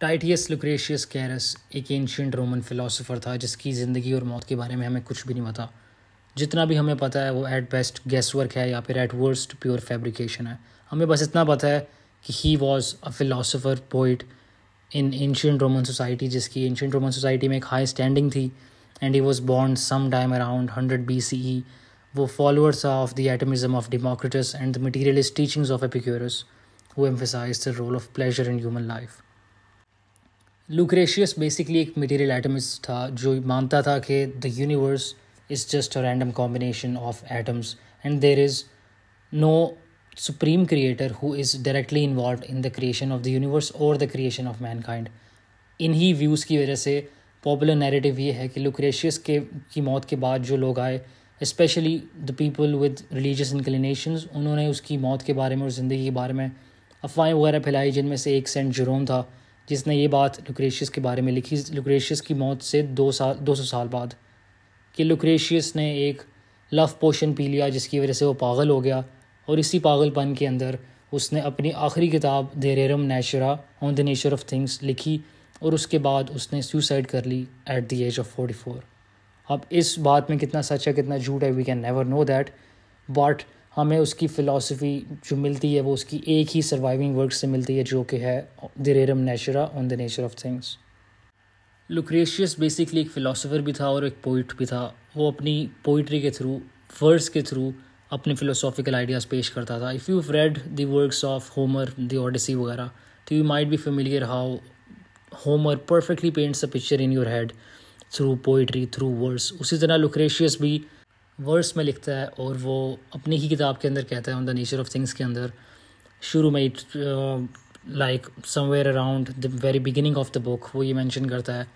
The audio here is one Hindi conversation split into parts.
टाइटियस लुक्रेशियस कैरस एक एंशिएंट रोमन फ़िलासफ़र था जिसकी ज़िंदगी और मौत के बारे में हमें कुछ भी नहीं पता। जितना भी हमें पता है वो एट बेस्ट गेस वर्क है या फिर एट वर्स्ट प्योर फैब्रिकेशन है। हमें बस इतना पता है कि he was a philosopher poet in ancient Roman society, जिसकी एंशिएंट रोमन सोसाइटी में एक हाई स्टैंडिंग थी। And he was born some time around 100 BCE। वो followers of the atomism of Democritus and the materialist teachings of Epicurus who emphasised the role of pleasure in human life. Lucretius basically एक मटेरियल एटमिस्ट था जो मानता था कि the universe is just a random combination of atoms and there is no supreme creator who is directly involved in the creation of the universe और द क्रिएशन ऑफ मैनकाइंड। इन्हीं व्यूज़ की वजह से पॉपुलर नैरेटिव ये है कि लुक्रेशियस की मौत के बाद जो लोग आए, specially the people with religious inclinations, उन्होंने उसकी मौत के बारे में और ज़िंदगी के बारे में अफवाहें वगैरह फैलाई, जिनमें से एक सेंट जेरोम था जिसने ये बात लुक्रेशियस के बारे में लिखी लुक्रेशियस की मौत से 200 साल बाद, कि लुक्रेशियस ने एक लव पोशन पी लिया जिसकी वजह से वो पागल हो गया, और इसी पागलपन के अंदर उसने अपनी आखिरी किताब De Rerum Natura on the nature of things लिखी और उसके बाद उसने सुसाइड कर ली एट द एज ऑफ 44। अब इस बात में कितना सच है कितना झूठ है we can never know that, but हमें उसकी फ़िलासफ़ी जो मिलती है वो उसकी एक ही सर्वाइविंग वर्क से मिलती है जो कि है De Rerum Natura on the nature of things. Lucretius basically एक फ़िलासफ़र भी था और एक पोइट भी था। वो अपनी पोइट्री के थ्रू, वर्ड्स के थ्रू अपने फ़िलोसॉफिकल आइडियाज़ पेश करता था। If you read the works of Homer, the Odyssey वगैरह, तो you might be familiar how Homer perfectly paints a picture in your head through poetry, through words. उसी तरह लुक्रेशियस भी वर्ड्स में लिखता है और वो अपनी ही किताब के अंदर कहता है on the nature of things के अंदर, शुरू में like somewhere around the very beginning of the book, वो ये मेंशन करता है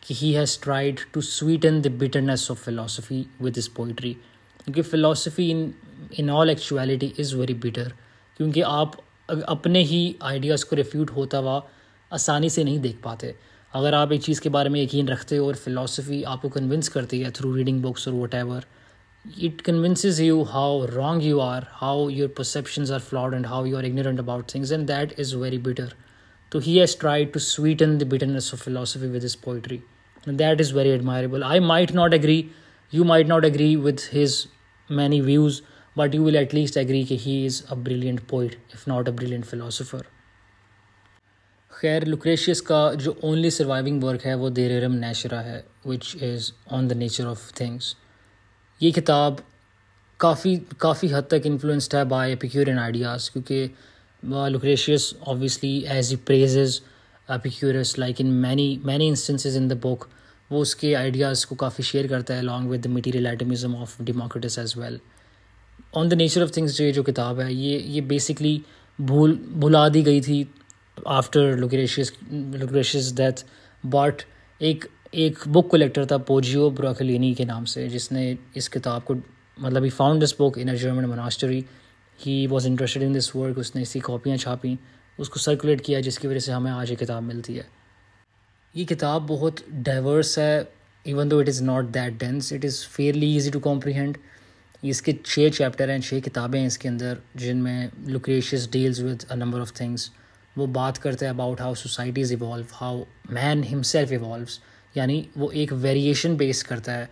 कि he has tried to sweeten the bitterness of philosophy with this poetry, क्योंकि philosophy in all actuality is very bitter, क्योंकि आप अपने ही आइडियाज़ को रिफ्यूट होता हुआ आसानी से नहीं देख पाते। अगर आप एक चीज़ के बारे में यकीन रखते हो और फ़िलासफ़ी आपको कन्विंस करती है थ्रू रीडिंग बुक्स और what ever, it convinces you how wrong you are, how your perceptions are flawed and how you are ignorant about things, and that is very bitter. So he has tried to sweeten the bitterness of philosophy with his poetry, and that is very admirable. I might not agree, you might not agree with his many views, but you will at least agree that he is a brilliant poet, if not a brilliant philosopher. खैर, लुक्रेशियस का जो ओनली सर्वाइविंग वर्क है वो द रेरम नेचुरा है, which is on the nature of things. ये किताब काफ़ी हद तक इन्फ्लुएंस्ड है बाय एपिक्यूरियन आइडियाज़, क्योंकि Lucretius obviously as he praises Epicurus like in many instances in the book, वो उसके आइडियाज़ को काफ़ी शेयर करता है along with the material atomism of Democritus as well. On the nature of things जो किताब है ये बेसिकली भुला दी गई थी आफ्टर लुक्रेशियस डेथ, बट एक बुक कलेक्टर था पोजियो ब्रोकलिनी के नाम से, जिसने इस किताब को मतलब he found this book in a German monastery. He was interested in this work, उसने इसकी कॉपियाँ छापी, उसको सर्कुलेट किया, जिसकी वजह से हमें आज ये किताब मिलती है। ये किताब बहुत डाइवर्स है, even though it is not that dense, it is fairly easy to comprehend. इसके 6 चैप्टर हैं, 6 किताबें हैं इसके अंदर, जिनमें Lucretius deals with a number of things. वो बात करते हैं about how societies evolve, how man himself evolves, यानी वो एक वेरिएशन बेस करता है।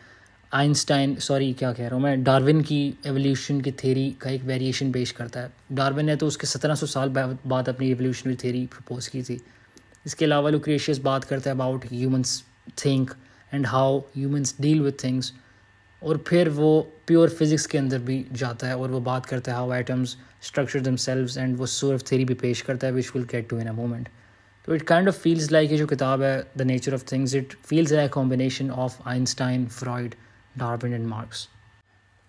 डार्विन की एवोल्यूशन की थेरी का एक वेरिएशन पेश करता है। डार्विन ने तो उसके 1700 साल बाद अपनी एवोल्यूशनरी थेरी प्रपोज की थी। इसके अलावा लुक्रेशियस बात करता है about humans think and how humans deal with things, और फिर वो प्योर फिज़िक्स के अंदर भी जाता है और वो बात करता है how atoms structure themselves, and वो सोर्स ऑफ थेरी भी पेश करता है, which will get to in a moment. तो it kind of feels like ये जो किताब है the nature of things, it feels like a combination of Einstein, Freud, Darwin and Marx.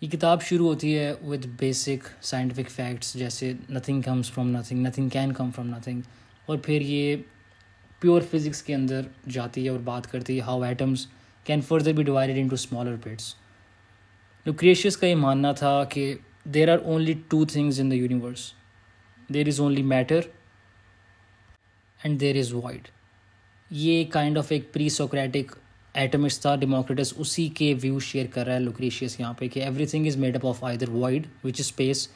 ये किताब शुरू होती है विद बेसिक साइंटिफिक फैक्ट्स जैसे nothing comes from nothing, nothing can come from nothing, और फिर ये प्योर फिज़िक्स के अंदर जाती है और बात करती है how atoms can further be divided into smaller bits. Lucretius का ये मानना था कि there are only 2 things in the universe, there is only matter and there is void. ये काइंड ऑफ एक प्री सोक्रेटिक एटमिस्ट था। डेमोक्रिटस उसी के व्यू शेयर कर रहा है लुक्रेशियस यहाँ पे, कि everything is made up of either void which is space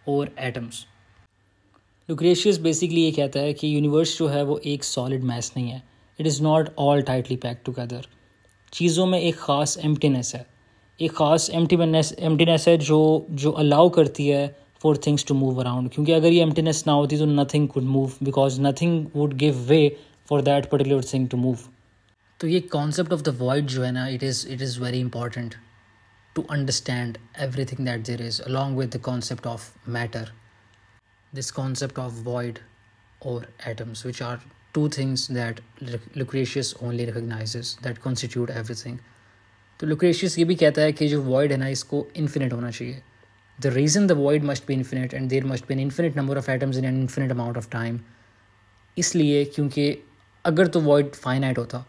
और एटम्स। लुक्रेशियस बेसिकली ये कहता है कि यूनिवर्स जो है वो एक सॉलिड मैस नहीं है. It is not all tightly packed together. चीज़ों में एक ख़ास एम्प्टीनेस है, एक ख़ास एम्प्टीनेस है जो अलाउ करती है for things to move around. क्योंकि अगर ये एम्प्टीनेस ना होती तो nothing could move, because nothing would give way for that particular thing to move. तो ये कॉन्सेप्ट ऑफ द वॉइड जो है ना, it is very important to understand everything that there is, along with the concept of matter, this concept of void or atoms, which are two things that Lucretius only recognizes that constitute everything. तो Lucretius ये भी कहता है कि जो void है ना, इसको infinite होना चाहिए. The reason the void must be infinite and there must be an infinite number of atoms in an infinite amount of time, इसलिए क्योंकि अगर तो void finite होता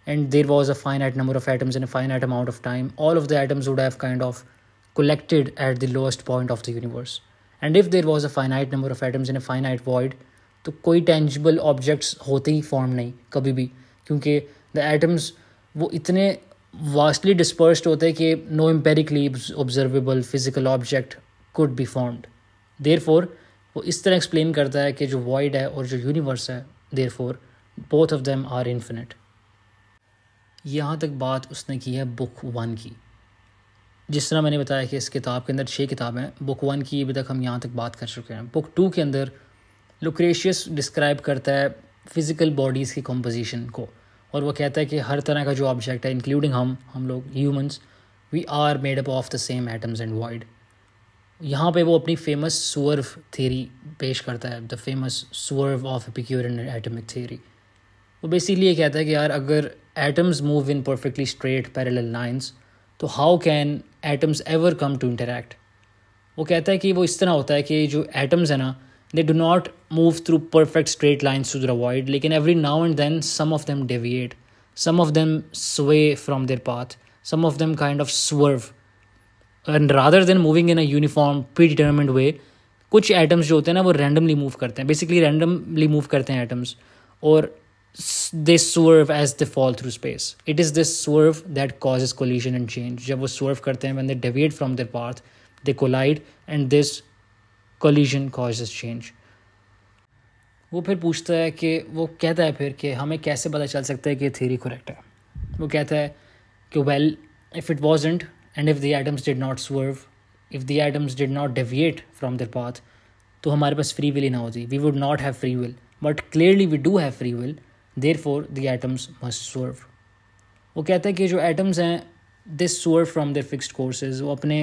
and there was a finite number of atoms in a finite amount of time, all of the atoms would have kind of collected at the lowest point of the universe. And if there was a finite number of atoms in a finite void, तो कोई tangible objects होते ही form नहीं कभी भी, क्योंकि the atoms वो इतने vastly dispersed होते हैं कि no empirically observable physical object could be formed. Therefore वो इस तरह explain करता है कि जो void है और जो universe है, therefore both of them are infinite. यहाँ तक बात उसने की है बुक 1 की. जिस तरह मैंने बताया कि इस किताब के अंदर 6 किताबें हैं, बुक 1 की अभी तक हम यहाँ तक बात कर चुके हैं. बुक 2 के अंदर लुक्रेशियस डिस्क्राइब करता है फिज़िकल बॉडीज़ की कंपोजिशन को, और वो कहता है कि हर तरह का जो ऑब्जेक्ट है, इंक्लूडिंग हम लोग humans, we are made up of the same atoms and void. यहाँ पे वो अपनी फेमस स्वर्व थ्योरी पेश करता है, the famous swerve of Epicurean atomic theory. वो बेसिकली ये कहता है कि यार अगर atoms move in perfectly straight parallel lines, तो how can atoms ever come to interact? वो कहता है कि वो इस तरह होता है कि जो atoms है ना, they do not move through perfect straight lines through the void, लेकिन every now and then some of them deviate, some of them sway from their path, some of them kind of swerve, and rather than moving in a uniform predetermined way, कुछ atoms जो होते हैं ना वो randomly move करते हैं, basically randomly move करते हैं atoms, और they swerve as they fall through space. It is this swerve that causes collision and change. जब वो swerve करते हैं, when they deviate from their path, they collide and this collision causes change. वो फिर पूछता है कि वो कहता है फिर कि हमें कैसे पता चल सकता है कि थ्योरी करेक्ट है. वो कहता है कि well, if it wasn't and if the atoms did not swerve, if the atoms did not deviate from their path, तो हमारे पास free will ही ना होती. We would not have free will. But clearly we do have free will. Therefore the atoms must swerve. वो कहता है कि जो atoms हैं, they swerve from their fixed courses. वो अपने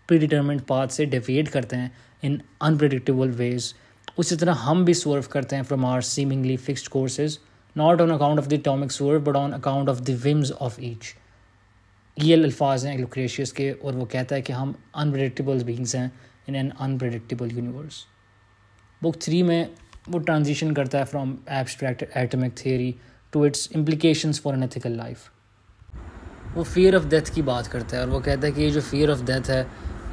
predetermined path से deviate करते हैं in unpredictable ways. उसी तरह हम भी swerve करते हैं from our seemingly fixed courses, not on account of the atomic swerve but on account of the whims of each. ये अल्फाज हैं Lucretius के, और वो कहता है कि हम unpredictable beings हैं in an unpredictable universe. Book 3 में वो ट्रांजिशन करता है from abstract atomic theory to its implications for an ethical life. वो फियर ऑफ डेथ की बात करता है, और वो कहता है कि ये जो फियर ऑफ डेथ है,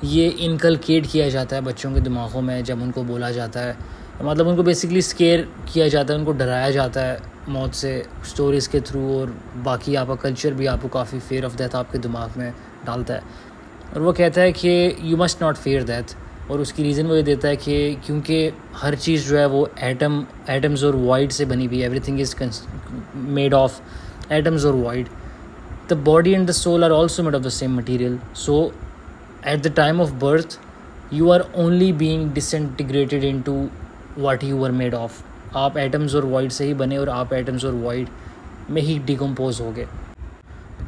ये इनकलकेट किया जाता है बच्चों के दिमागों में जब उनको बोला जाता है, मतलब उनको बेसिकली स्केयर किया जाता है, उनको डराया जाता है मौत से स्टोरीज़ के थ्रू, और बाकी आपका कल्चर भी आपको काफ़ी फियर ऑफ डेथ आपके दिमाग में डालता है. और वो कहता है कि you must not fear death, और उसकी रीज़न वो ये देता है कि क्योंकि हर चीज़ जो है वो एटम्स और वॉइड से बनी हुई है. Everything is made of atoms और void. The body and the soul are also made of the same material. So at the time of birth you are only being disintegrated into what you are made of. आप एटम्स और वॉइड से ही बने, और आप एटम्स और वॉइड में ही डिकम्पोज हो गए.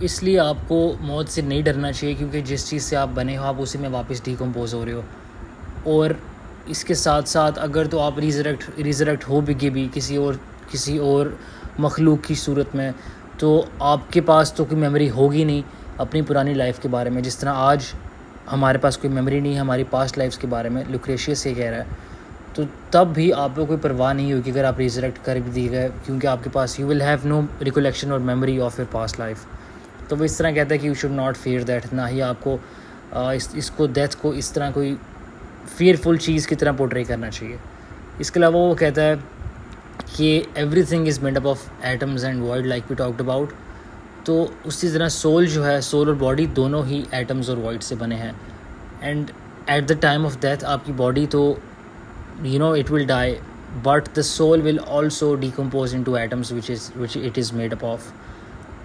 इसलिए आपको मौत से नहीं डरना चाहिए, क्योंकि जिस चीज़ से आप बने हो आप उसी में वापस डिकम्पोज हो रहे हो. और इसके साथ साथ अगर तो आप रिजरेक्ट हो भी किसी और मखलूक की सूरत में, तो आपके पास तो कोई मेमोरी होगी नहीं अपनी पुरानी लाइफ के बारे में. जिस तरह आज हमारे पास कोई मेमोरी नहीं है हमारी पास्ट लाइफ्स के बारे में, लुक्रेशियस ये कह रहा है, तो तब भी आपको कोई परवाह नहीं होगी अगर आप रिजरेक्ट कर भी दिए गए, क्योंकि आपके पास यू विल हैव नो रिकोलेक्शन और memory of your past life. तो वो इस तरह कहता है कि you should not fear that. ना ही आपको इसको डेथ को इस तरह कोई फियरफुल चीज़ की तरह पोर्ट्रे करना चाहिए. इसके अलावा वो कहता है कि everything is made up of atoms and void like we talked about. तो उसी तरह सोल जो है, सोल और बॉडी दोनों ही एटम्स और वॉइड से बने हैं. And eight the time of death आपकी बॉडी तो it will die, but the soul will also decompose into atoms which it is made up of.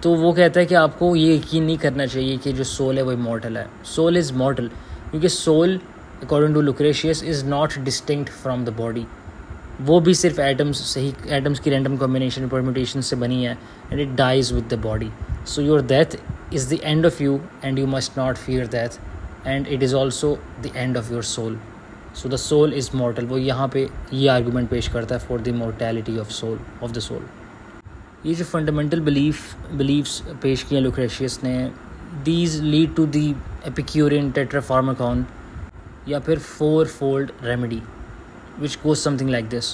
तो वो कहता है कि आपको ये यकीन नहीं करना चाहिए कि जो सोल है वो इमॉर्टल है. सोल इज़ मॉर्टल, क्योंकि soul according to Lucretius is not distinct from the body. वो भी सिर्फ एटम्स की रैंडम कॉम्बिनेशन परम्यूटेशन से बनी है, and it dies with the body. So your death is the end of you, and you must not fear death, and it is also the end of your soul. So the soul is mortal. वो यहाँ पे ये आर्गूमेंट पेश करता है for the mortality of the soul. ये जो फंडामेंटल बिलीफ्स पेश किए लुक्रेशियस ने, these lead to the Epicurean tetrapharmakos या फिर 4-fold remedy which goes something like this.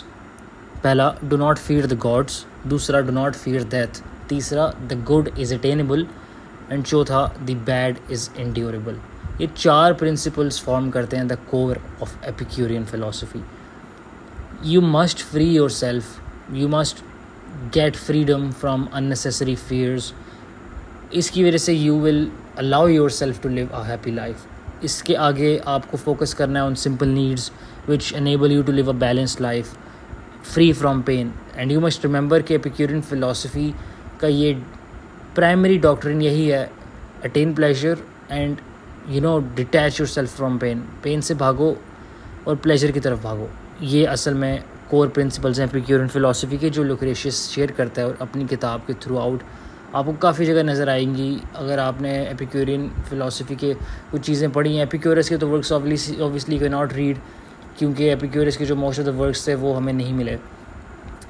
पहला, do not fear the gods. दूसरा, do not fear death. तीसरा, the good is attainable. And चौथा, the bad is endurable. ये 4 principles फॉर्म करते हैं the core of Epicurean philosophy. You must free yourself. You must get freedom from unnecessary fears. इसकी वजह से you will allow yourself to live a happy life. इसके आगे आपको फोकस करना है on simple needs which enable you to live a balanced life free from pain. And you must remember कि Epicurean philosophy का ये primary doctrine यही है, attain pleasure and detach yourself from pain. pain से भागो और pleasure की तरफ भागो. ये असल में core principles हैं Epicurean philosophy के, जो Lucretius शेयर करता है और अपनी किताब के थ्रू आउट आपको काफ़ी जगह नज़र आएंगी. अगर आपने एपिक्यूरियन फ़िलासफ़ी के कुछ चीज़ें पढ़ी हैं, एपिक्यूरस के तो works obviously can not read, क्योंकि एपिक्यूरस के जो मोस्ट ऑफ द वर्क्स थे वो हमें नहीं मिले.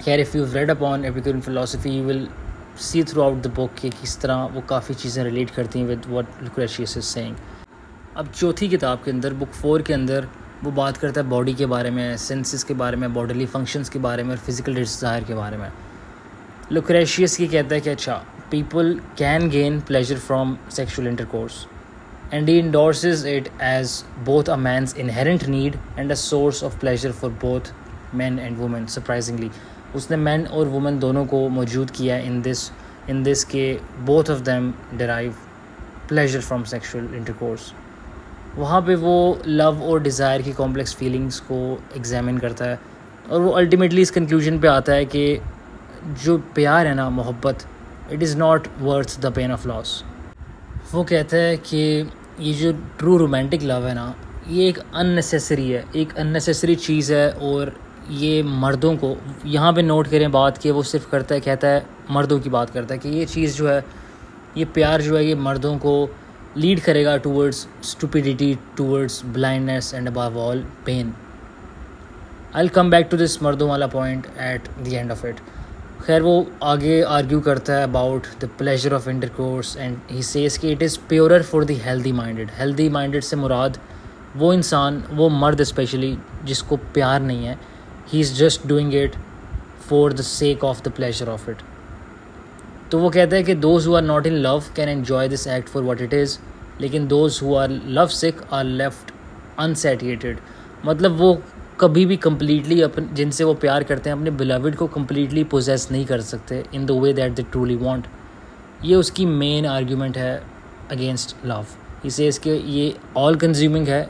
खैर, if you red upon Epicurean philosophy you will see through out the book कि किस तरह वो काफ़ी चीज़ें रिलेट करती हैं विद व्हाट लुक्रेशियस इज सेइंग. अब चौथी किताब के अंदर, बुक 4 के अंदर, वो बात करता है बॉडी के बारे में, सेंसेस के बारे में, बॉडीली फंक्शंस के बारे में और फिज़िकल डिज़ायर के बारे में. लुक्रेशियस की कहता है कि अच्छा, people can gain pleasure from sexual intercourse, and he endorses it as both a man's inherent need and a source of pleasure for both men and women. Surprisingly, उसने men और women दोनों को मौजूद किया है in this के both of them derive pleasure from sexual intercourse. वहाँ पे वो love और desire की complex feelings को examine करता है और वो ultimately इस conclusion पे आता है कि जो प्यार है ना, मोहब्बत, it is not worth the pain of loss. वो कहता है कि ये जो ट्रू रोमांटिक लव है ना, ये एक अननेसेसरी चीज़ है, और ये मर्दों को, यहाँ पे नोट करें बात कि वो सिर्फ कहता है मर्दों की बात करता है कि ये चीज़ जो है, ये प्यार जो है, ये मर्दों को लीड करेगा towards stupidity, towards blindness and above all pain. I will come back to this मर्दों वाला point at the end of it. खैर, वो आगे आर्ग्यू करता है about the pleasure of intercourse and he says कि it is purer for the healthy minded से मुराद वो इंसान, वो मर्द स्पेशली, जिसको प्यार नहीं है. He is just doing it for the sake of the pleasure of it. तो वो कहता है कि those who are not in love can enjoy this act for what it is, लेकिन those who are love sick are left unsatiated. मतलब वो कभी भी कम्प्लीटली जिनसे वो प्यार करते हैं अपने बिलवड को कम्प्लीटली पोजेस नहीं कर सकते in the way that they truly want. ये उसकी मेन आर्ग्यूमेंट है अगेंस्ट लव. इसे इसके ये ऑल कंज्यूमिंग है,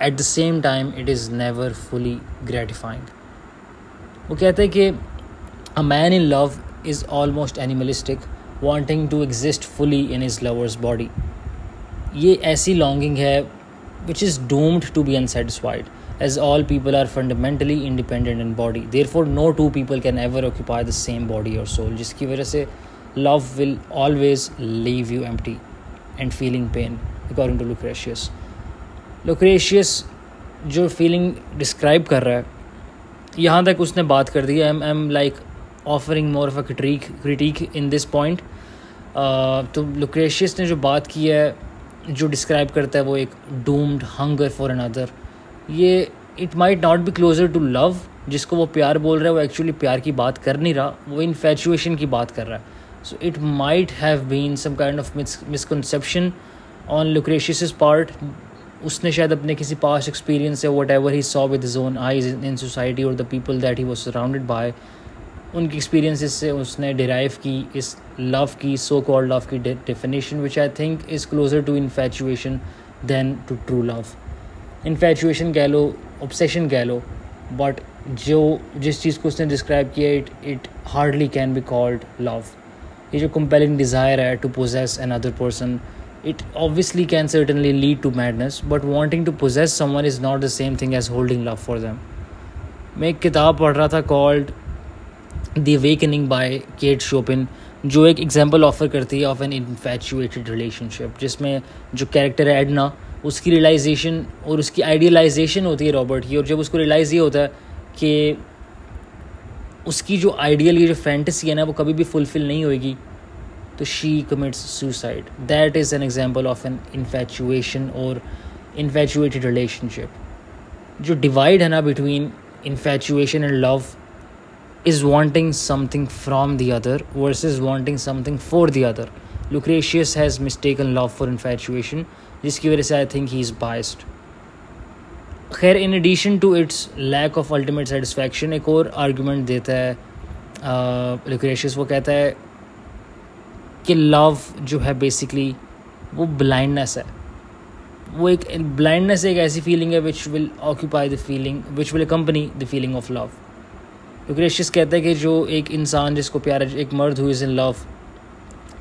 at the same time it is never fully gratifying. वो कहते हैं कि a man in love is almost animalistic, wanting to exist fully in his lover's body. ये ऐसी लॉन्गिंग है which is doomed to be unsatisfied, as all people are fundamentally independent in body. Therefore, no two people can ever occupy the same body or soul, जिसकी वजह से love will always leave you empty and feeling pain, according to Lucretius. Lucretius जो feeling describe कर रहा है, यहाँ तक उसने बात कर दी. I'm like offering more of a critique in this point. तो Lucretius ने जो बात की है, जो describe करता है, वो एक doomed hunger for another. ये it might not be closer to love, जिसको वो प्यार बोल रहा है वो एक्चुअली प्यार की बात कर नहीं रहा, वो इन्फैचुएशन की बात कर रहा है. So it might have been some kind of misconception on Lucretius part. उसने शायद अपने किसी पास्ट एक्सपीरियंस से whatever he saw with his own eyes in society और the people that he was surrounded by, उनकी एक्सपीरियंसेस से उसने डिराइव की इस लव की, सो कॉल्ड लव की definition, which I think is closer to infatuation than to true love. Infatuation कह लो, ऑब्सेशन कह लो, बट जिस चीज़ को उसने डिस्क्राइब किया it hardly can be called love. ये जो कंपेलिंग डिज़ायर है to possess another person, it obviously can certainly lead to madness, but wanting to possess someone is not the same thing as holding love for them. मैं एक किताब पढ़ रहा था called The Awakening by Kate Chopin, जो एक एग्जाम्पल ऑफर करती है ऑफ एन इन्फैचुएटेड रिलेशनशिप, जिसमें जो कैरेक्टर है एडना, उसकी रियलाइजेशन और उसकी आइडियलाइजेशन होती है रॉबर्ट की, और जब उसको रियलाइज़ ये होता है कि उसकी जो आइडियल ये जो फैंटेसी है ना वो कभी भी फुलफिल नहीं होएगी, तो she commits suicide. That is an example of an infatuation और इन्फैचुएटेड रिलेशनशिप. जो डिवाइड है ना between infatuation and love is wanting something from the other versus wanting something for the other. Lucretius has mistaken love for infatuation, जिसकी वजह से I think he is biased. खैर, in addition to its lack of ultimate satisfaction, एक और argument देता है Lucretius. वो कहता है कि love जो है basically वो blindness है. वो एक blindness एक ऐसी feeling है which will occupy the feeling, which will accompany the feeling of love. Lucretius कहता है कि जो एक इंसान जिसको प्यार है, एक मर्द who is in love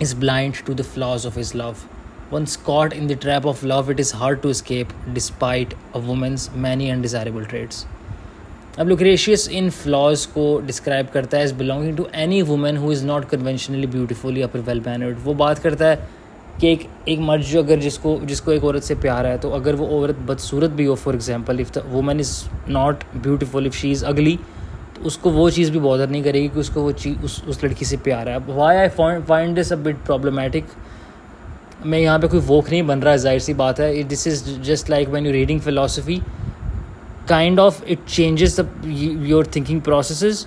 is blind to the flaws of his love. Once caught in the trap of love, it is hard to escape despite a woman's many undesirable traits. अब Lucretius इन flaws को describe करता है as belonging to any woman who is not conventionally beautiful या फिर well mannered. वो बात करता है कि एक मर्द जो अगर जिसको एक औरत से प्यार है, तो अगर वो औरत बदसूरत भी हो, for example if the woman is not beautiful, if she is ugly, तो उसको वो चीज़ भी बॉदर नहीं करेगी कि उसको वो चीज़ उस लड़की से प्यार है. Why I find this a bit problematic. मैं यहाँ पे कोई वोक नहीं बन रहा है, जाहिर सी बात है. This is just like when you reading philosophy, kind of it changes your thinking processes,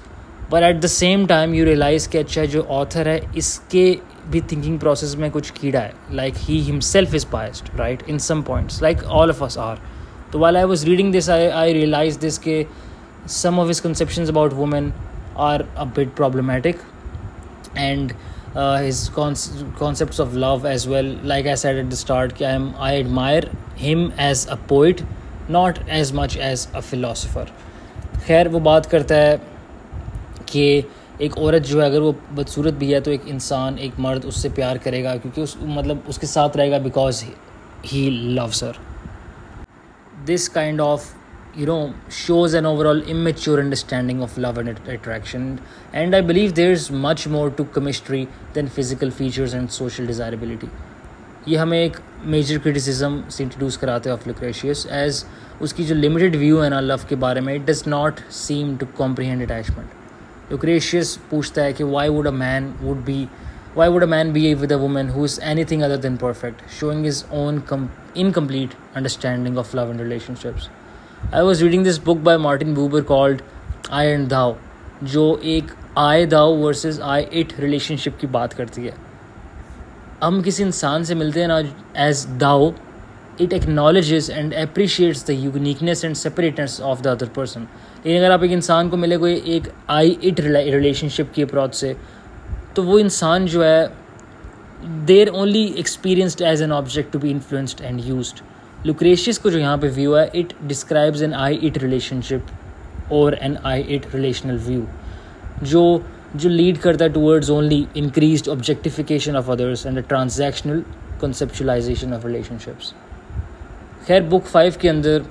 but at the same time you realise कि अच्छा जो ऑथर है इसके भी थिंकिंग प्रोसेस में कुछ कीड़ा है. Like he himself is biased, right, in some points, like all of us are. तो while I was reading this I realise this के some of his conceptions about women are a bit problematic, and his concepts of love as well. Like I said at the start, I admire him as a poet, not as much as a philosopher. खैर, वो बात करता है कि एक औरत जो है अगर वो बदसूरत भी है, तो एक इंसान, एक मर्द उससे प्यार करेगा क्योंकि उसके साथ रहेगा because he loves her. This kind of shows an overall immature understanding of love and attraction, and I believe there's much more to chemistry than physical features and social desirability. ये हमें एक मेजर क्रिटिसिज्म से इंट्रोड्यूस कराते हैं ऑफ Lucretius, एज उसकी जो लिमिटेड व्यू है ना लव के बारे में, it does not seem to comprehend attachment. Lucretius पूछता है कि why would a man be with a woman who is anything other than perfect, showing his own incomplete understanding of love and relationships. I was reading this book by Martin Buber called I and Thou, जो एक I thou versus I it relationship की बात करती है. हम किसी इंसान से मिलते हैं ना as thou, it acknowledges and appreciates the uniqueness and separateness of the other person. लेकिन अगर आप एक इंसान को मिले कोई एक I it relationship की अप्रोच से, तो वो इंसान जो है they're only experienced as an object to be influenced and used. Lucretius को जो यहाँ पे व्यू है, it describes an I-it relationship or an I-it relational view, जो लीड करता है towards only increased objectification of others and a transactional conceptualization of relationships. खैर, बुक 5 के अंदर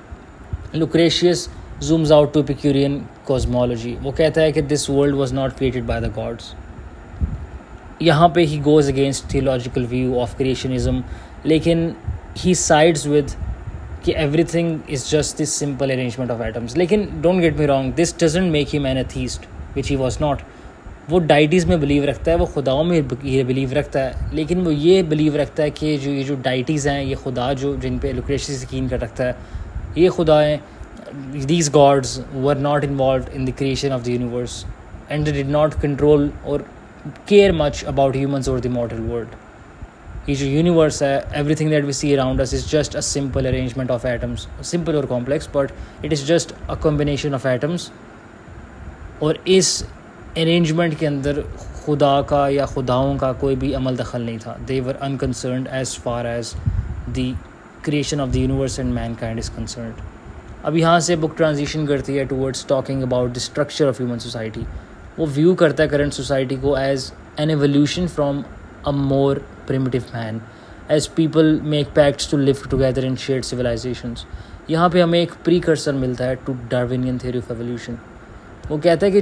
Lucretius zooms out to Epicurean cosmology. वो कहता है कि this world was not created by the gods. यहाँ पे he goes against theological view of creationism, लेकिन he sides with कि everything is just this simple arrangement of atoms. लेकिन don't get me wrong, this doesn't make him an atheist, which he was not. वो डाइटीज़ में बिलीव रखता है, वो खुदाओं में ये बिलीव रखता है, लेकिन वो ये बिलीव रखता है कि ये जो डाइटीज़ हैं, ये खुदा जो जिन पे Lucretius यकीन कर रखता है, ये खुदा हैं, these gods were not involved in the creation of the universe and they did not control or care much about humans or the mortal world. ये जो यूनिवर्स है, everything that we see around us is just a simple arrangement of atoms, simple और complex, but it is just a combination of atoms. और इस अरेंजमेंट के अंदर खुदा का या खुदाओं का कोई भी अमल दखल नहीं था. They were unconcerned as far as the creation of the universe and mankind is concerned. अब यहाँ से बुक ट्रांजिशन करती है towards talking about the structure of human society. वो व्यू करता है करंट सोसाइटी को as an evolution from a more primitive man, as people make pacts to live together in shared civilisations. यहाँ पे हमें एक प्रीकर्सर मिलता है to Darwinian theory of evolution. वो कहता है कि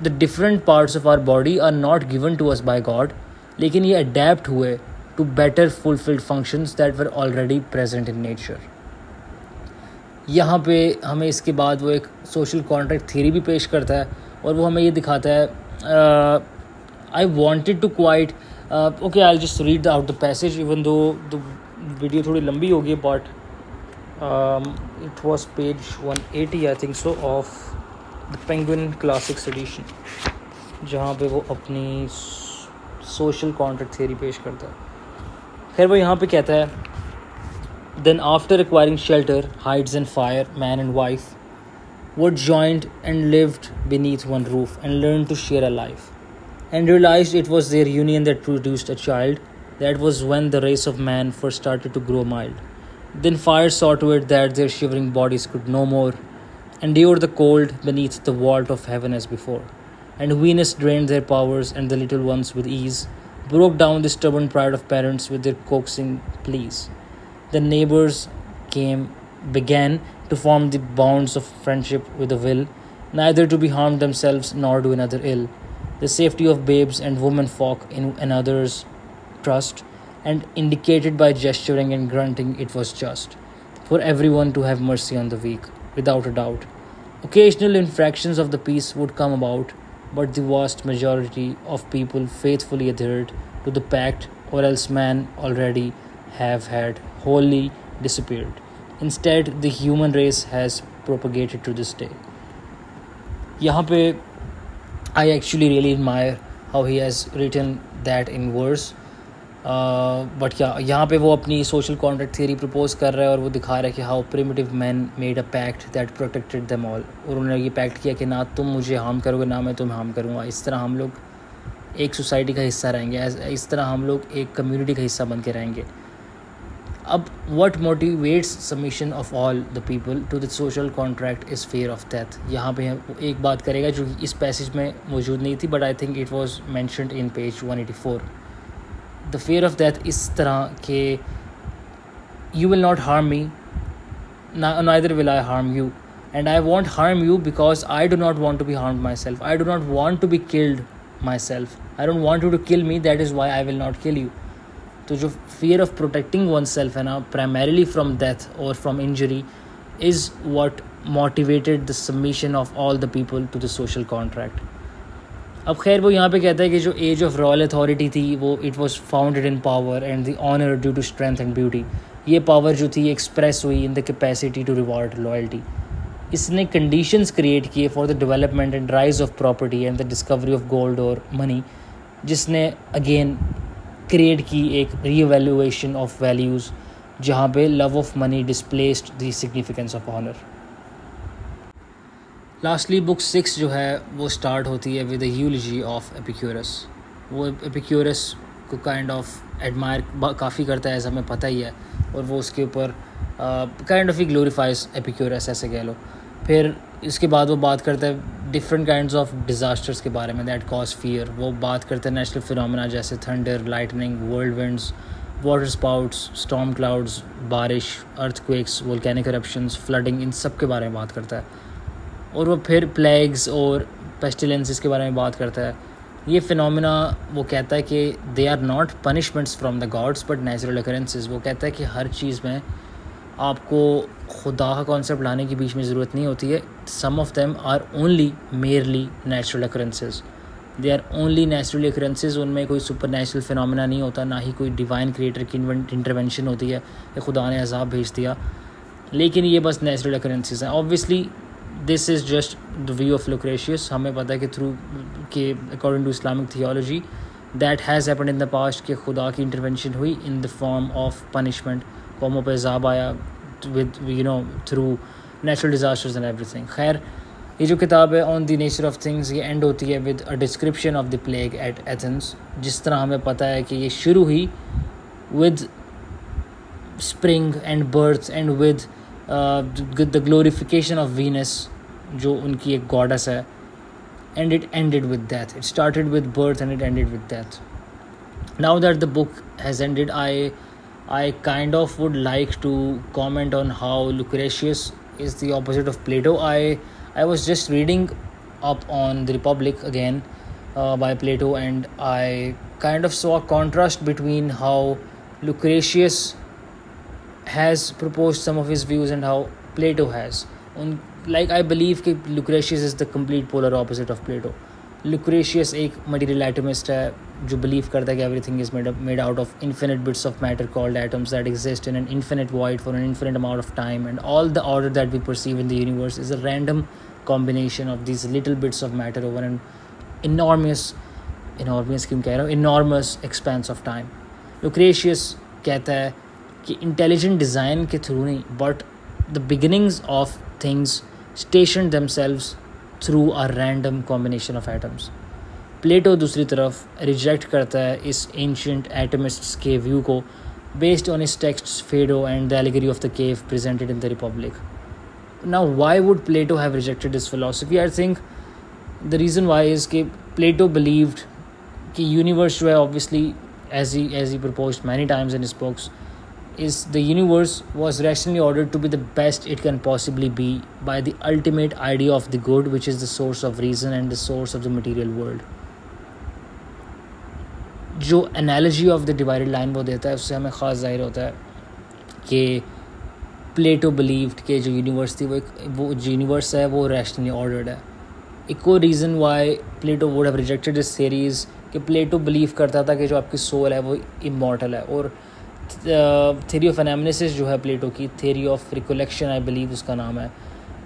the different parts of our body are not given to us by God, लेकिन ये अडेप्ट हुए to better fulfilled functions that were already present in nature. यहाँ पे हमें इसके बाद वो एक सोशल कॉन्ट्रैक्ट थ्योरी भी पेश करता है और वो हमें ये दिखाता है. I wanted to quote okay, I just read out the passage even though the video थोड़ी लंबी होगी, but it was page 180 I think so of the Penguin Classics edition, जहाँ पे वो अपनी सोशल कॉन्ट्रैक्ट थ्योरी पेश करता है. खैर वो यहाँ पे कहता है, then after acquiring shelter, hides and fire, man and wife were joined and lived beneath one roof and learned to share a life, and realized it was their union that produced a child. That was when the race of man first started to grow mild. Then fire saw to it that their shivering bodies could no more endure the cold beneath the vault of heaven as before, and Venus drained their powers, and the little ones with ease broke down the stubborn pride of parents with their coaxing pleas. The neighbors began to form the bonds of friendship with a will, neither to be harmed themselves nor do another ill. The safety of babes and women folk in another's trust, and indicated by gesturing and grunting it was just for everyone to have mercy on the weak, without a doubt. Occasional infractions of the peace would come about, but the vast majority of people faithfully adhered to the pact, or else man already have had wholly disappeared. Instead, the human race has propagated to this day. यहाँ पे I actually really admire how he has written that in verse. But यहाँ पे वो अपनी social contract theory propose कर रहा है और वो दिखा रहा है कि how primitive men made a pact that protected them all. और उन्होंने ये pact किया कि ना तुम मुझे harm करोगे ना मैं तुम्हें harm करूँगा. इस तरह हम लोग एक society का हिस्सा रहेंगे, इस तरह हम लोग एक community का हिस्सा बन के रहेंगे. अब what motivates submission of all the people to the social contract is fear of death. यहाँ पे एक बात करेगा जो इस पैसेज में मौजूद नहीं थी, but I think it was mentioned in page 184. The fear of death इस तरह के you will not harm me, neither will I harm you, and I won't harm you because I do not want to be harmed myself. I do not want to be killed myself. I don't want you to kill me, that is why I will not kill you. तो जो fear of protecting oneself है ना, primarily from death or from injury, is what motivated the submission of all the people to the social contract. अब खैर वो यहाँ पे कहता है कि जो एज ऑफ रॉयल अथॉरिटी थी वो it was founded in power and the honor due to strength and beauty. ये पावर जो थी एक्सप्रेस हुई in the capacity to reward loyalty. इसने conditions create किए for the development and rise of property and the discovery of gold or money, जिसने again क्रिएट की एक रीवैल्यूएशन ऑफ वैल्यूज़, जहाँ पे love of money displaced the significance of honour. Lastly book 6 जो है वो स्टार्ट होती है with the eulogy of Epicurus. वो एपिक्यूरस को काइंड ऑफ एडमायर काफ़ी करता है, ऐसा हमें पता ही है, और वो उसके ऊपर kind of he glorifies Epicurus ऐसे कह लो. फिर इसके बाद वो बात करता है डिफरेंट काइंड्स ऑफ डिज़ास्टर्स के बारे में दैट कॉज फियर. वो बात करते हैं नेचुरल फिनोमेना जैसे thunder, lightning, world winds, water sprouts, storm clouds, बारिश, अर्थक्वेक्स, वोल्केनिक eruptions, फ्लडिंग, इन सब के बारे में बात करता है. और वो फिर प्लेग्स और पेस्टिलेंसेस के बारे में बात करता है. ये फिनोमेना वो कहता है कि they are not punishments from the gods but natural occurrences. वो कहता है कि हर चीज़ में आपको खुदा का कॉन्सेप्ट लाने की बीच में ज़रूरत नहीं होती है. Some of them are only merely natural occurrences. They are only natural occurrences. उनमें कोई सुपर नेचुरल फिनोमेना नहीं होता, ना ही कोई डिवाइन क्रिएटर की इंटरवेंशन होती है कि खुदा ने अजाब भेज दिया, लेकिन ये बस नेचुरल occurrences हैं. Obviously this is just the view of Lucretius. हमें पता है कि थ्रू के according to Islamic theology that has happened in the past कि खुदा की इंटरवेंशन हुई in the form of punishment. कौमों पे अज़ाब आया with through natural disasters and everything. खैर ये जो किताब है on the nature of things, ये एंड होती है with a description of the plague at Athens. जिस तरह हमें पता है कि ये शुरू हुई with spring and birth and with the glorification of Venus जो उनकी एक गॉडेस है, and it ended with death. It started with birth and it ended with death. Now that the book has ended, I kind of would like to comment on how Lucretius is the opposite of Plato. I was just reading up on the Republic again by Plato, and I kind of saw a contrast between how Lucretius has proposed some of his views and how Plato has. Like I believe कि Lucretius is the complete polar opposite of Plato. Lucretius एक material atomist है जो believe करता है कि everything is made out of infinite bits of matter called atoms that exist in an infinite void for an infinite amount of time, and all the order that we perceive in the universe is a random combination of these little bits of matter over an enormous क्यों कह रहा हूँ, enormous expanse of time. Lucretius कहता है कि intelligent design के through नहीं, but the beginnings of things stationed themselves through a random combination of atoms. Plato दूसरी तरफ रिजेक्ट करता है इस ancient atomists के व्यू को based on his texts Phaedo and the allegory of the cave presented in the Republic. Now why would Plato have rejected this philosophy? I think the reason why is कि Plato believed कि universe जो है obviously as he proposed many times in his books is the universe was rationally ordered to be the best it can possibly be by the ultimate idea of the good, which is the source of reason and the source of the material world. जो analogy of the divided line वो देता है उससे हमें ख़ास ज़ाहिर होता है कि Plato believed कि जो universe थी वो जो universe है वो rationally ordered है. एक और reason why Plato would have rejected this theory is कि Plato believe करता था कि जो आपकी soul है वो immortal है, और theory of anamnesis जो है प्लेटो की, theory of recollection I believe उसका नाम है,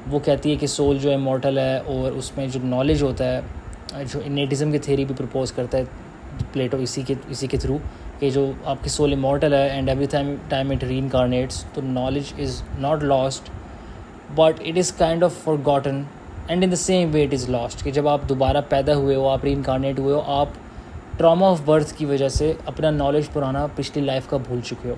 वो कहती है कि सोल जो immortal है और उसमें जो knowledge होता है, जो innatism की theory भी propose करता है प्लेटो इसी के थ्रू कि जो आपकी सोल immortal है and every time it reincarnates तो knowledge is not lost but it is kind of forgotten, and in the same way it is lost कि जब आप दोबारा पैदा हुए हो, आप reincarnate हुए हो, आप ट्रॉमा ऑफ बर्थ की वजह से अपना नॉलेज पुराना पिछली लाइफ का भूल चुके हो,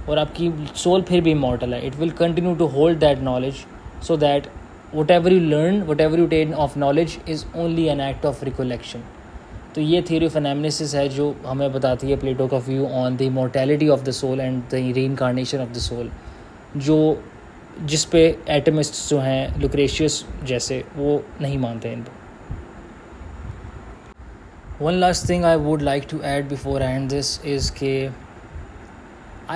और आपकी सोल फिर भी इमॉर्टल है. It will continue to hold that knowledge so that whatever you learn, whatever you ten of knowledge is only an act of recollection. तो ये थियरी ऑफ एनामनेसिस है जो हमें बताती है प्लेटो का view on the immortality of the soul and the reincarnation of the soul, जो जिस पे एटमिस्ट्स जो हैं लुक्रेशियस जैसे वो नहीं मानते इन पर. One last thing I would like to add before I end this is कि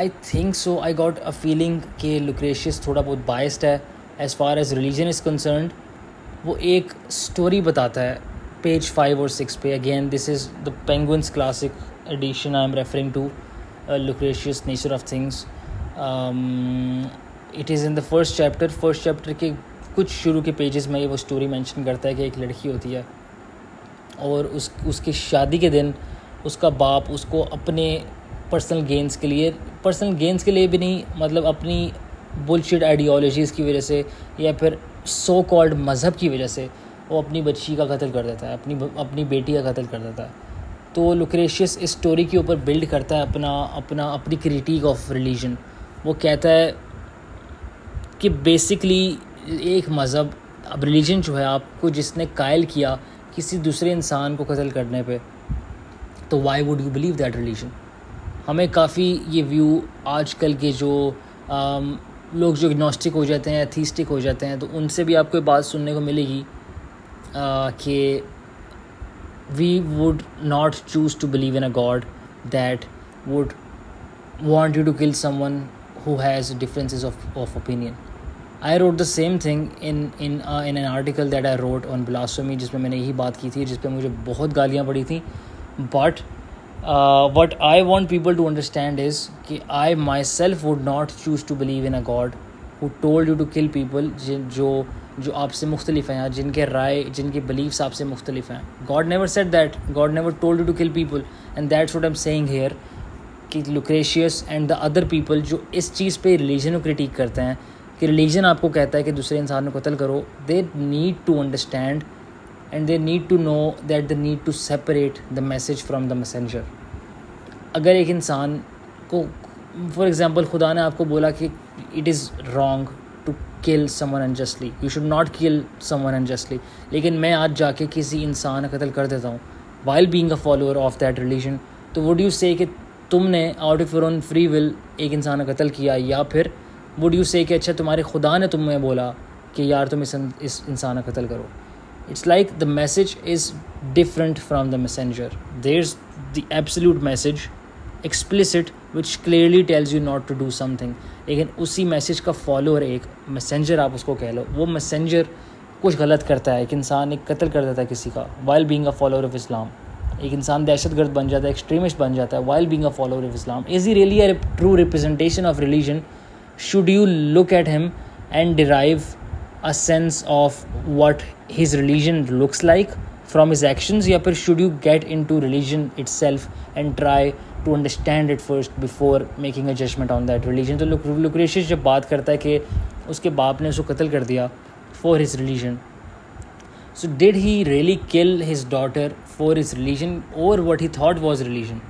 I think so I got a feeling कि Lucretius थोड़ा बहुत biased है as far as religion is concerned. वो एक story बताता है page 5 और 6 पे. Again this is the Penguin's classic edition I am referring to, Lucretius Nature of Things. It is in the first chapter के कुछ शुरू के pages में ये वो story mention करता है कि एक लड़की होती है और उसकी शादी के दिन उसका बाप उसको अपने पर्सनल गेंस के लिए भी नहीं, मतलब अपनी बुलशिट आइडियोलॉजीज़ की वजह से या फिर सो कॉल्ड मज़हब की वजह से वो अपनी बच्ची का कत्ल कर देता है, अपनी बेटी का कत्ल कर देता है. तो लुक्रेशियस इस स्टोरी के ऊपर बिल्ड करता है अपनी क्रिटिक ऑफ रिलीजन. वो कहता है कि बेसिकली एक मज़हब, अब रिलीजन जो है आपको जिसने कायल किया किसी दूसरे इंसान को कत्ल करने पे, तो why would you believe that religion. हमें काफ़ी ये व्यू आजकल के जो लोग जो इग्नोस्टिक हो जाते हैं, एथीस्टिक हो जाते हैं, तो उनसे भी आपको बात सुनने को मिलेगी कि we would not choose to believe in a god that would want you to kill someone who has differences of opinion. I wrote the same thing in an article that I wrote on blasphemy, जिसमें मैंने यही बात की थी, जिस पे मुझे बहुत गालियाँ पड़ी थी. But what I want people to understand is कि I myself would not choose to believe in a God who told you to kill people जो आपसे मुख्तलिफ हैं, जिनके राय जिनके beliefs आपसे मुख्तलिफ हैं. God never said that. God never told you to kill people, and that's what I'm saying here. कि लुक्रेशियस एंड द अदर पीपल जो इस चीज़ पे रिलीजन को क्रिटिक करते हैं कि रिलीजन आपको कहता है कि दूसरे इंसान को कत्ल करो, they need to understand and they need to know that they need to separate the message from the messenger. अगर एक इंसान को फॉर एग्ज़ाम्पल खुदा ने आपको बोला कि it is wrong kill someone unjustly. You should not kill someone unjustly. लेकिन मैं आज जाके किसी इंसान का कत्ल कर देता हूँ while being a follower of that religion, तो would you say कि तुमने out of your own free will एक इंसान का कत्ल किया, या फिर would you say कि अच्छा तुम्हारे खुदा ने तुम्हें बोला कि यार तुम इस इंसान का कत्ल करो. It's like the message is different from the messenger. There's the absolute message, explicit, which clearly tells you not to do something. लेकिन उसी मैसेज का फॉलोअर एक मैसेंजर आप उसको कह लो, वो मैसेंजर कुछ गलत करता है, एक इंसान एक कत्ल कर देता है किसी का while being a follower of Islam. एक इंसान दहशतगर्द बन जाता है, एक्सट्रीमिस्ट बन जाता है while being a follower of Islam. Is he really a true representation of religion? Should you look at him and derive a sense of what his religion looks like from his actions, या फिर should you get into religion itself and try to understand it first before making a judgment on that religion? तो Lucretius जब बात करता है कि उसके बाप ने उसको कत्ल कर दिया for his religion, so did he really kill his daughter for his religion or what he thought was religion?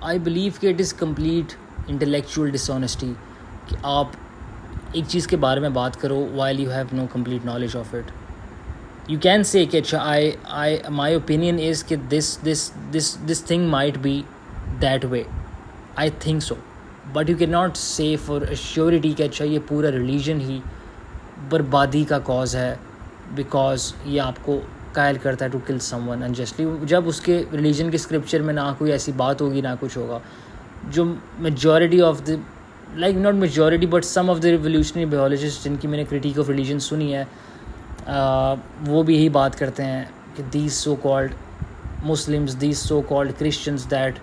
I believe कि it is complete intellectual dishonesty कि आप एक चीज़ के बारे में बात करो while you have no complete knowledge of it. You can say कि अच्छा my opinion is कि this thing might be that way. I think so. But you cannot say for a surety कि अच्छा ये पूरा religion ही बर्बादी का cause है because ये आपको कायल करता है to kill someone unjustly. जब उसके religion के scripture में ना कोई ऐसी बात होगी ना कुछ होगा, जो majority of the like not majority but some of the revolutionary biologists जिनकी मैंने critique of religion सुनी है, वो भी यही बात करते हैं कि these so called Muslims, these so called Christians that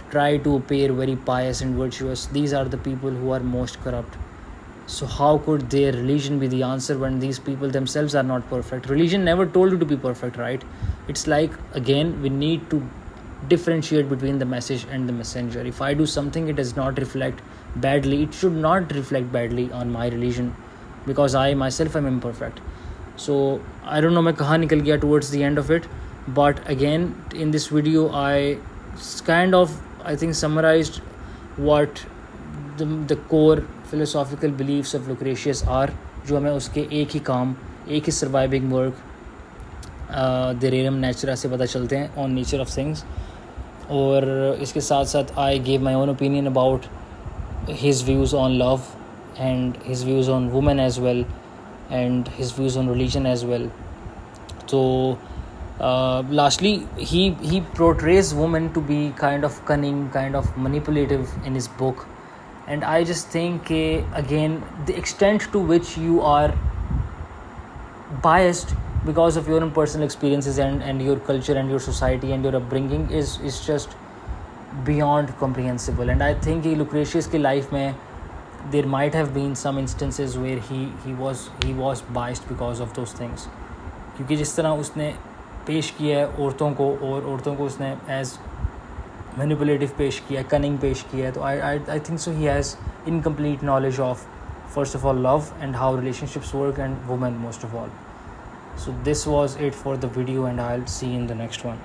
try to appear very pious and virtuous, these are the people who are most corrupt. So how could their religion be the answer when these people themselves are not perfect? Religion never told you to be perfect, right? It's like, again, we need to differentiate between the message and the messenger. If I do something, it does not reflect badly, it should not reflect badly on my religion because I myself am imperfect. So I don't know मैं कहाँ निकल गया towards the end of it, but again in this video I kind of I think summarized what the core philosophical beliefs of Lucretius are, जो हमें उसके एक ही काम, एक ही surviving work the Rerum Natura से पता चलते हैं on nature of things. और इसके साथ साथ I gave my own opinion about his views on love and his views on women as well and his views on religion as well. So lastly, he portrays women to be kind of cunning, kind of manipulative in his book, and I just think again the extent to which you are biased because of your own personal experiences and your culture and your society and your upbringing is just beyond comprehensible. And I think Lucretius की life में there might have been some instances where he was biased because of those things, क्योंकि जिस तरह उसने पेश किया है औरतों को और औरतों को उसने as manipulative पेश किया है, cunning पेश किया है, तो I think so he has incomplete knowledge of first of all love and how relationships work and women most of all. So this was it for the video and I'll see you in the next one.